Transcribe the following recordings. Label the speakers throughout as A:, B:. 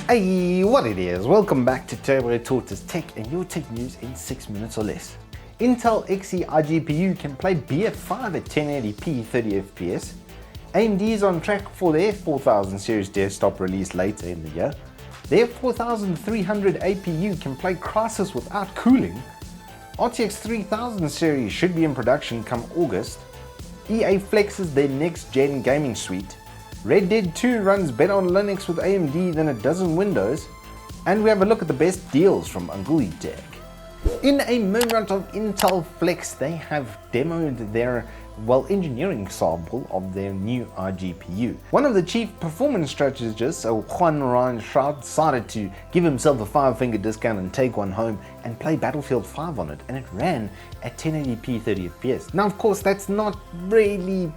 A: Hey, what it is? Welcome back to Turbo Tortoise Tech and your tech news in 6 minutes or less. Intel Xe iGPU can play BF5 at 1080p 30fps. AMD is on track for their 4000 series desktop release later in the year. Their 4300 APU can play Crysis without cooling. RTX 3000 series should be in production come August. EA flexes their next-gen gaming suite. Red Dead 2 runs better on Linux with AMD than it does on Windows. And we have a look at the best deals from Anguli Tech. In a moment of Intel Flex, they have demoed their engineering sample of their new iGPU. One of the chief performance strategists, Juan Reinschardt, decided to give himself a 5-finger discount and take one home and play Battlefield 5 on it, and it ran at 1080p 30fps. Now, of course, that's not really,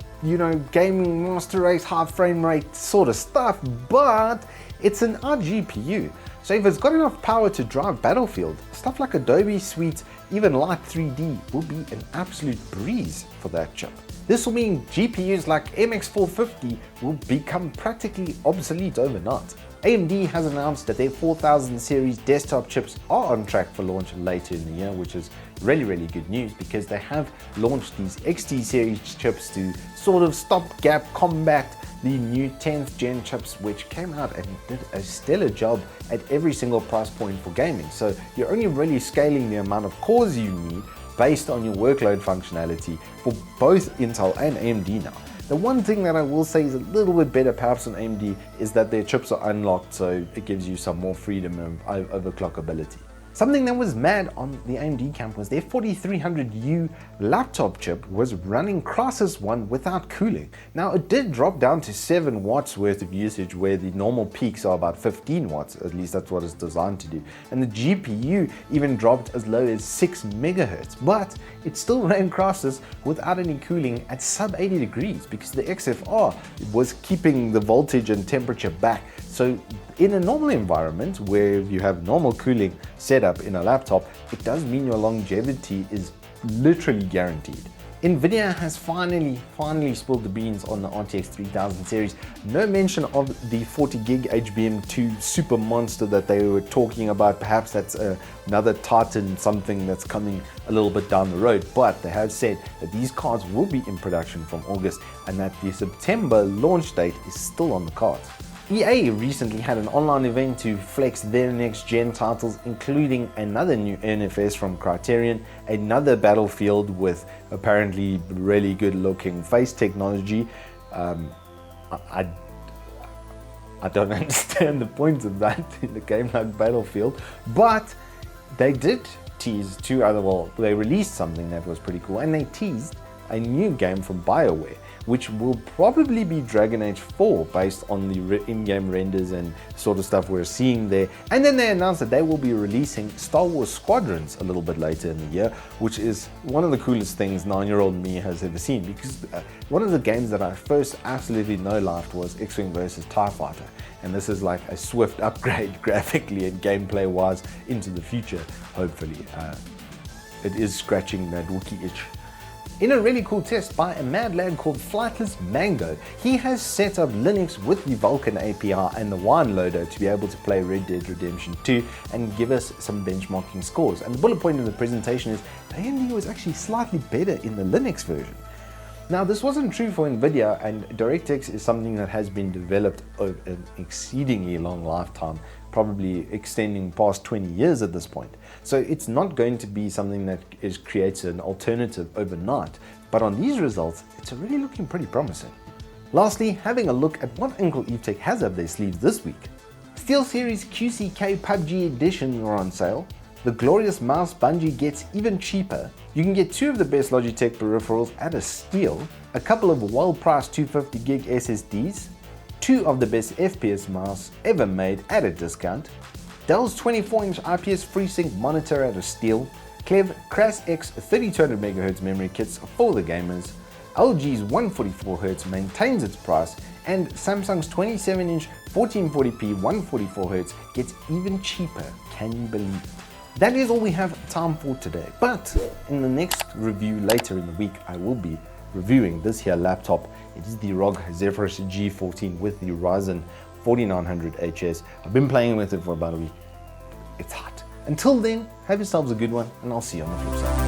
A: gaming master race, high frame rate sort of stuff, but it's an iGPU. So if it's got enough power to drive Battlefield, stuff like Adobe Suite, even Light 3D will be an absolute breeze for that chip. This will mean GPUs like MX450 will become practically obsolete overnight. AMD has announced that their 4000 series desktop chips are on track for launch later in the year, which is really good news because they have launched these XT series chips to sort of stopgap combat the new 10th gen chips, which came out and did a stellar job at every single price point for gaming. So you're only really scaling the amount of cores you need based on your workload functionality for both Intel and AMD now. The one thing that I will say is a little bit better perhaps on AMD is that their chips are unlocked, so it gives you some more freedom of overclockability. Something that was mad on the AMD camp was their 4300U laptop chip was running Crysis 1 without cooling. Now it did drop down to 7 watts worth of usage where the normal peaks are about 15 watts, at least that's what it's designed to do. And the GPU even dropped as low as 6 megahertz, but it still ran Crysis without any cooling at sub 80 degrees because the XFR was keeping the voltage and temperature back. So in a normal environment where you have normal cooling set up in a laptop, it does mean your longevity is literally guaranteed. Nvidia has finally spilled the beans on the RTX 3000 series. No mention of the 40GB HBM2 super monster that they were talking about. Perhaps that's another Titan, something that's coming a little bit down the road. But they have said that these cards will be in production from August and that the September launch date is still on the cards. EA recently had an online event to flex their next-gen titles, including another new NFS from Criterion, another Battlefield with apparently really good-looking face technology. I don't understand the point of that in a game like Battlefield, but they did tease they released something that was pretty cool, and they teased a new game from BioWare, which will probably be Dragon Age 4 based on the in-game renders and sort of stuff we're seeing there. And then they announced that they will be releasing Star Wars Squadrons a little bit later in the year, which is one of the coolest things 9-year-old me has ever seen, because one of the games that I first absolutely no-lifed was X-Wing versus TIE Fighter. And this is like a swift upgrade graphically and gameplay wise into the future, hopefully. It is scratching that Wookiee itch. In a really cool test by a mad lad called Flightless Mango, he has set up Linux with the Vulkan API and the Wine loader to be able to play Red Dead Redemption 2 and give us some benchmarking scores. And the bullet point of the presentation is AMD was actually slightly better in the Linux version. Now, this wasn't true for Nvidia, and DirectX is something that has been developed over an exceedingly long lifetime, probably extending past 20 years at this point. So it's not going to be something that creates an alternative overnight, but on these results, it's really looking pretty promising. Lastly, having a look at what Uncle Evetech has up their sleeves this week. SteelSeries QCK PUBG Edition are on sale. The glorious mouse Bungie gets even cheaper. You can get 2 of the best Logitech peripherals at a steal, a couple of well-priced 250GB SSDs, 2 of the best FPS mouse ever made at a discount, Dell's 24-inch IPS FreeSync monitor at a steal, Clev CrassX 3200MHz memory kits for the gamers, LG's 144Hz maintains its price, and Samsung's 27-inch 1440p 144Hz gets even cheaper. Can you believe it? That is all we have time for today, but in the next review later in the week, I will be reviewing this here laptop. It is the ROG Zephyrus G14 with the Ryzen 4900 HS. I've been playing with it for about a week. It's hot. Until then, have yourselves a good one, and I'll see you on the flip side.